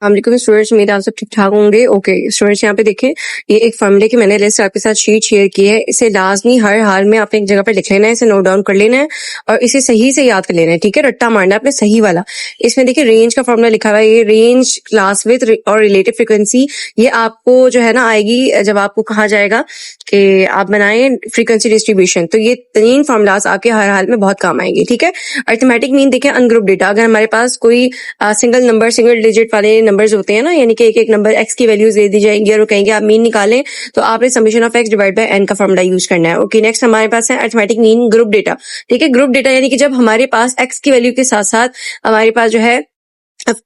वालेकुम स्टूडेंट्स, उम्मीद है आप सब ठीक ठाक होंगे। ओके स्टूडेंट्स, यहाँ पे देखें, ये एक फॉर्मूले की मैंने लिस्ट आपके साथ शीट शेयर की है। इसे लाजमी हर हाल में आपने एक जगह पर लिख लेना है, इसे नोट डाउन कर लेना है और इसे सही से याद कर लेना है। ठीक है, रट्टा मारना है आपने सही वाला। इसमें देखिए रेंज का फॉर्मूला लिखा हुआ है, ये रेंज क्लास विथ और रिलेटिव फ्रीक्वेंसी, ये आपको जो है ना आएगी जब आपको कहा जाएगा कि आप बनाएं फ्रीक्वेंसी डिस्ट्रीब्यूशन। तो ये 3 फॉर्मूलाज आपके हर हाल में बहुत काम आएंगे। ठीक है, अरिथमेटिक मीन देखें, अनग्रुप डेटा, अगर हमारे पास कोई सिंगल नंबर सिंगल डिजिट वाले नंबर्स होते हैं ना, यानी कि एक एक नंबर एक्स की वैल्यूज दे दी जाएंगी और वो कहेंगे आप मीन निकालें, तो आपने summation of x divide by n का फॉर्मूला यूज करना है। ओके, नेक्स्ट हमारे पास है अरिथमेटिक मीन ग्रुप डेटा। ठीक है, ग्रुप डेटा यानी कि जब हमारे पास एक्स की वैल्यू के साथ साथ हमारे पास जो है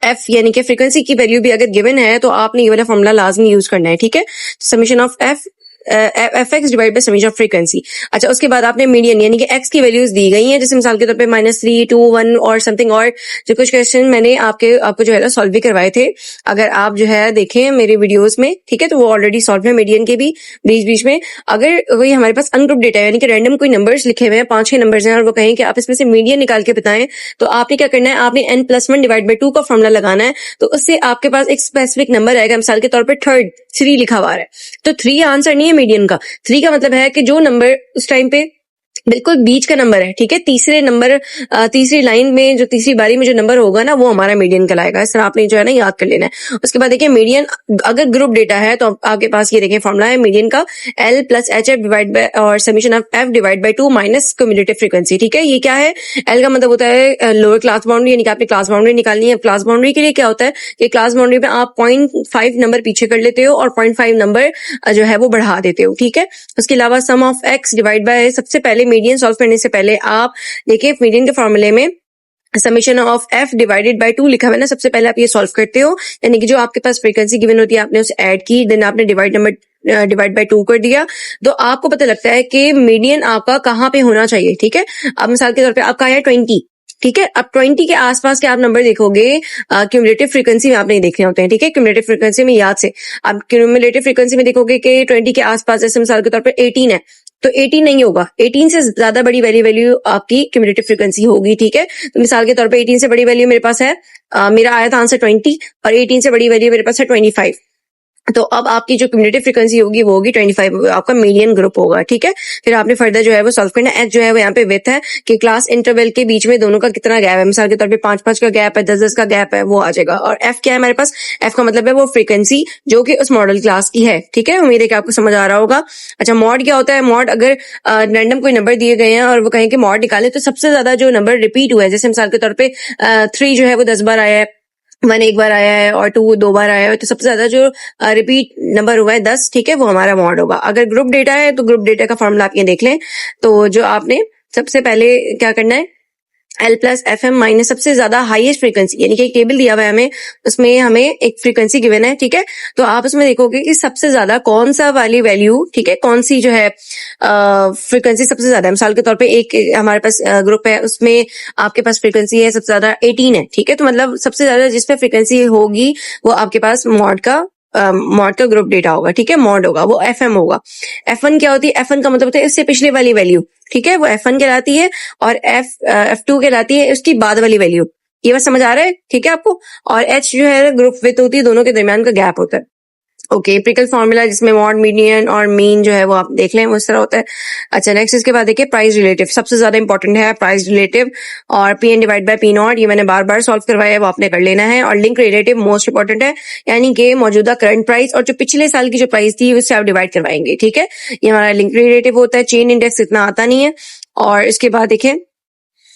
एफ यानी कि फ्रीक्वेंसी की वैल्यू भी अगर गिवन है तो आपने ये वाला फॉर्मूला लाजमी यूज करना है। ठीक है, summation of F x divide by summation of frequency. अच्छा, उसके बाद आपने मीडियन यानी कि एक्स की वैल्यूज दी गई हैं, जैसे मिसाल के तौर पे -3, 2, 1 और समथिंग, और जो कुछ क्वेश्चन मैंने आपको जो है ना सॉल्व भी करवाए थे, अगर आप जो है देखें मेरे वीडियोस में, ठीक है, तो वो ऑलरेडी सॉल्व है मीडियन के भी बीच बीच में। अगर वही हमारे पास अनग्रुप डेटा है यानी कि रैंडम कोई नंबर्स लिखे हुए हैं, 5-6 नंबर्स हैं और वो कहें कि आप इसमें से मीडियन निकाल के बताएं, तो आपने क्या करना है, आपने n+1 डिवाइड बाई 2 का फॉर्मूला लगाना है। तो उससे आपके पास एक स्पेसिफिक नंबर आएगा, मिसाल के तौर पर 3 लिखा हुआ है, तो 3 आंसर नहीं है मीडियन का। 3 का मतलब है कि जो नंबर उस टाइम पे बिल्कुल बीच का नंबर है, ठीक है, तीसरी लाइन में जो तीसरी बारी में जो नंबर होगा ना, वो हमारा मीडियन कहलाएगा। इस तरह आपने जो है ना याद कर लेना है। उसके बाद देखिए मीडियन अगर ग्रुप डेटा है तो आपके पास ये देखिए फॉर्मूला है मीडियन का, L plus H F divide by और summation of F divide by 2 minus cumulative frequency. ठीक है, ये क्या है, L का मतलब होता है लोअर क्लास बाउंड्री, यानी कि आपने क्लास बाउंड्री निकालनी है। क्लास बाउंड्री के लिए क्या होता है कि क्लास बाउंड्री में आप 0.5 नंबर पीछे कर लेते हो और 0.5 नंबर जो है वो बढ़ा देते हो। ठीक है, उसके अलावा सम ऑफ एक्स डिवाइड बाय, सबसे पहले मीडियन सॉल्व करने से पहले आप देखिए मीडियन के फॉर्मूले में summation of F divided by 2 लिखा हुआ है ना, सबसे पहले आप ये सॉल्व करते हो, यानी कि जो आपके पास फ्रीक्वेंसी गिवन होती है आपने उसे ऐड की, देन आपने डिवाइड बाय 2 कर दिया, तो आपको पता लगता है कि मीडियन आपका कहाँ पे होना चाहिए। ठीक है, अब मिसाल के तौर पे आपका है 20, ठीक है, अब 20 के आसपास के आप नंबर देखोगे, क्यूमुलेटिव फ्रीक्वेंसी में आपने देखने होते हैं। ठीक है, क्यूमुलेटिव फ्रीक्वेंसी में याद से आप क्यूमुलेटिव फ्रीक्वेंसी में देखोगे कि 20 के आसपास, जैसे मिसाल के तौर पर 18 है, तो 18 नहीं होगा, 18 से ज्यादा बड़ी वैल्यू आपकी क्यूमुलेटिव फ्रीक्वेंसी होगी। ठीक है, तो मिसाल के तौर पे 18 से बड़ी वैल्यू मेरे पास है, मेरा आया था आंसर 20 और 18 से बड़ी वैल्यू मेरे पास है 25, तो अब आपकी जो क्यूमुलेटिव फ्रीक्वेंसी होगी वो होगी 25, आपका मीडियन ग्रुप होगा। ठीक है, फिर आपने फर्दर जो है वो सॉल्व करना है। एच जो है वो यहाँ पे विथ है कि क्लास इंटरवल के बीच में दोनों का कितना गैप है, मिसाल के तौर पे 5-5 का गैप है, 10-10 का गैप है, वो आ जाएगा। और एफ क्या है हमारे पास, एफ का मतलब है वो फ्रीक्वेंसी जो कि उस मॉडल क्लास की है। ठीक है, उम्मीद है कि आपको समझ आ रहा होगा। अच्छा, मॉड क्या होता है, मॉड अगर रैंडम कोई नंबर दिए गए हैं और वो कहें कि मॉड निकाले, तो सबसे ज्यादा जो नंबर रिपीट हुआ है, जैसे मिसाल के तौर पे 3 जो है वो 10 बार आया है, 1 एक बार आया है और 2 2 बार आया है, तो सबसे ज्यादा जो रिपीट नंबर हुआ है 10, ठीक है, वो हमारा मॉड होगा। अगर ग्रुप डेटा है तो ग्रुप डेटा का फॉर्मूला आप ये देख लें, तो जो आपने सबसे पहले क्या करना है, L plus f m minus सबसे ज्यादा हाईएस्ट फ्रीक्वेंसी, यानी कि एक टेबल दिया हुआ है हमें, उसमें हमें एक फ्रीक्वेंसी गिवन है। ठीक है, तो आप उसमें देखोगे कि सबसे ज्यादा कौन सा वाली वैल्यू, ठीक है, कौन सी जो है फ्रीक्वेंसी सबसे ज्यादा है। मिसाल के तौर पे एक हमारे पास ग्रुप है, उसमें आपके पास फ्रीक्वेंसी है सबसे ज्यादा 18 है। ठीक है, तो मतलब सबसे ज्यादा जिस पे फ्रीक्वेंसी होगी वो आपके पास मॉड का ग्रुप डेटा होगा। ठीक है, मॉड होगा, वो एफएम होगा। F1 क्या होती है, F1 का मतलब होता है इससे पिछले वाली वैल्यू, ठीक है, वो F1 कहलाती है, और F2 कहलाती है उसकी बाद वाली वैल्यू। ये बात समझ आ रहा है, ठीक है आपको। और H जो है ग्रुप विथ होती है, दोनों के दरमियान का गैप होता है। ओके, एम्पिरिकल फॉर्मूला जिसमें मॉड, मीडियन और मीन जो है वो आप देख लें, वो इस तरह होता है। अच्छा, नेक्स्ट इसके बाद देखिए प्राइस रिलेटिव, सबसे ज्यादा इंपॉर्टेंट है प्राइस रिलेटिव, और p n divide by p nought, ये मैंने बार बार सॉल्व करवाया है, वो आपने कर लेना है। और लिंक रिलेटिव मोस्ट इंपॉर्टेंट है, यानी कि मौजूदा करंट प्राइस और जो पिछले साल की जो प्राइस थी उससे आप डिवाइड करवाएंगे। ठीक है, ये हमारा लिंक रिलेटिव होता है। चेन इंडेक्स इतना आता नहीं है। और इसके बाद देखिए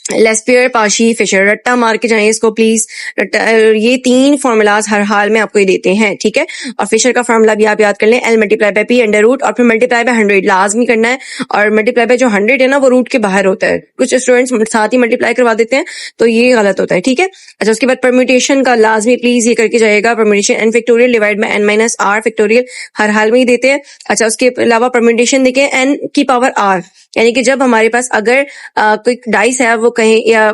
लेस्पियर, पाशी, फिशर, रट्टा मार के जाएं इसको प्लीज। ये 3 फॉर्मूलाज हर हाल में आपको ये देते हैं। ठीक है, और फिशर का फॉर्मूला भी आप याद कर लें, L multiply by P under root, और फिर मल्टीप्लाई बाय 100 लाजमी करना है। और मल्टीप्लाई बाय जो 100 है ना वो रूट के बाहर होता है, कुछ स्टूडेंट्स साथ ही मल्टीप्लाई करवा देते हैं, तो ये गलत होता है। ठीक है, अच्छा, उसके बाद परम्यूटेशन का लाजमी प्लीज ये करके जाएगा, permutation n factorial divide by n minus r factorial हर हाल में ही देते हैं। अच्छा, उसके अलावा परम्यूटेशन देखें n की पावर r, यानी कि जब हमारे पास अगर कोई डाइस है वो कहें, या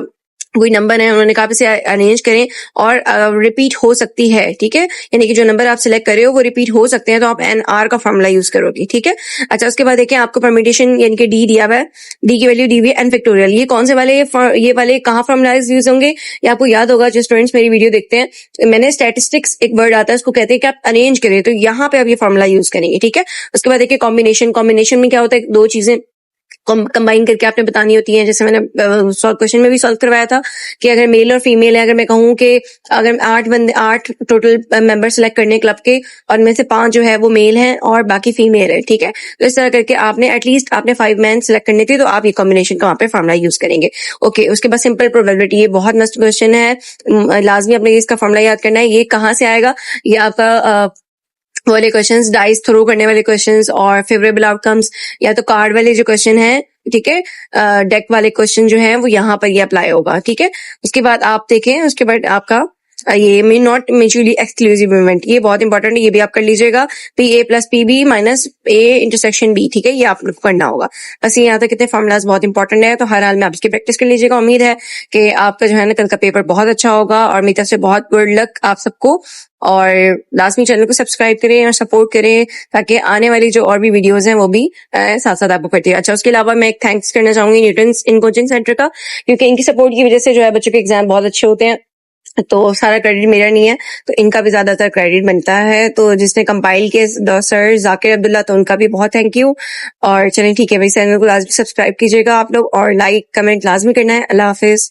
कोई नंबर है, उन्होंने कहा आप इसे अरेंज करें और रिपीट हो सकती है, ठीक है, यानी कि जो नंबर आप सिलेक्ट कर रहे हो वो रिपीट हो सकते हैं, तो आप एन आर का फॉर्मूला यूज करोगे, ठीक है। अच्छा, उसके बाद देखिए आपको परमिटेशन यानी कि डी दिया हुआ है, डी की वैल्यू दी हुई है एन फैक्टोरियल। ये कौन से वाले ये वाले कहाँ फॉर्मुलाइज यूज होंगे, ये आपको याद होगा जो स्टूडेंट्स मेरी वीडियो देखते हैं, तो मैंने स्टैटिस्टिक्स एक वर्ड आता है उसको कहते हैं कि आप अरेंज करें, तो यहाँ पे आप ये फॉर्मुला यूज करेंगे, ठीक है। उसके बाद देखिए कॉम्बिनेशन, कॉम्बिनेशन में क्या होता है, दो चीजें कंबाइन करके आपने बतानी होती है। जैसे मैंने क्वेश्चन में भी सॉल्व करवाया था कि अगर मेल और फीमेल है, अगर मैं कहूँ कि अगर 8 टोटल मेंबर सेलेक्ट करने क्लब के और में से 5 जो है वो मेल हैं और बाकी फीमेल है, ठीक है, तो इस तरह करके आपने एटलीस्ट आपने 5 मैन सेलेक्ट करने थे, तो आप ये कॉम्बिनेशन का वहाँ पे फॉर्मुला यूज करेंगे। ओके, उसके बाद सिंपल प्रोबेबिलिटी, ये बहुत मस्त क्वेश्चन है, लाजमी अपने इसका फॉर्मुला याद करना है। ये कहाँ से आएगा, ये आपका वाले क्वेश्चंस, डाइस थ्रो करने वाले क्वेश्चंस और फेवरेबल आउटकम्स, या तो कार्ड वाले जो क्वेश्चन है, ठीक है, डेक वाले क्वेश्चन जो है वो यहाँ पर ये अप्लाई होगा, ठीक है। उसके बाद आप देखें, उसके बाद आपका ये may not mutually exclusive event, ये बहुत इंपॉर्टेंट है, ये भी आप कर लीजिएगा। P A plus P B minus A intersection B, ठीक है, ये आप लोग को करना होगा। बस ये यहाँ तक कितने फॉर्मुलाज बहुत इंपॉर्टेंट है, तो हर हाल में आप इसकी प्रैक्टिस कर लीजिएगा। उम्मीद है कि आपका जो है ना कल का पेपर बहुत अच्छा होगा, और मेरी तरफ से बहुत गुड लक आप सबको। और लाजमी चैनल को सब्सक्राइब करें और सपोर्ट करें, ताकि आने वाली जो और भी वीडियोस हैं वो भी साथ साथ आपको करती है। अच्छा, उसके अलावा मैं एक थैंक्स करना चाहूंगी न्यूटन्स इन कोचिंग सेंटर का, क्योंकि इनकी सपोर्ट की वजह से जो है बच्चों के एग्जाम बहुत अच्छे होते हैं, तो सारा क्रेडिट मेरा नहीं है, तो इनका भी ज्यादातर क्रेडिट बनता है। तो जिसने कंपाइल किया सर जाकिर अब्दुल्ला, तो उनका भी बहुत थैंक यू। और चलिए ठीक है भाई, चैनल को लाजमी सब्सक्राइब कीजिएगा आप लोग, और लाइक कमेंट लाजमी करना है। अल्लाह हाफिज।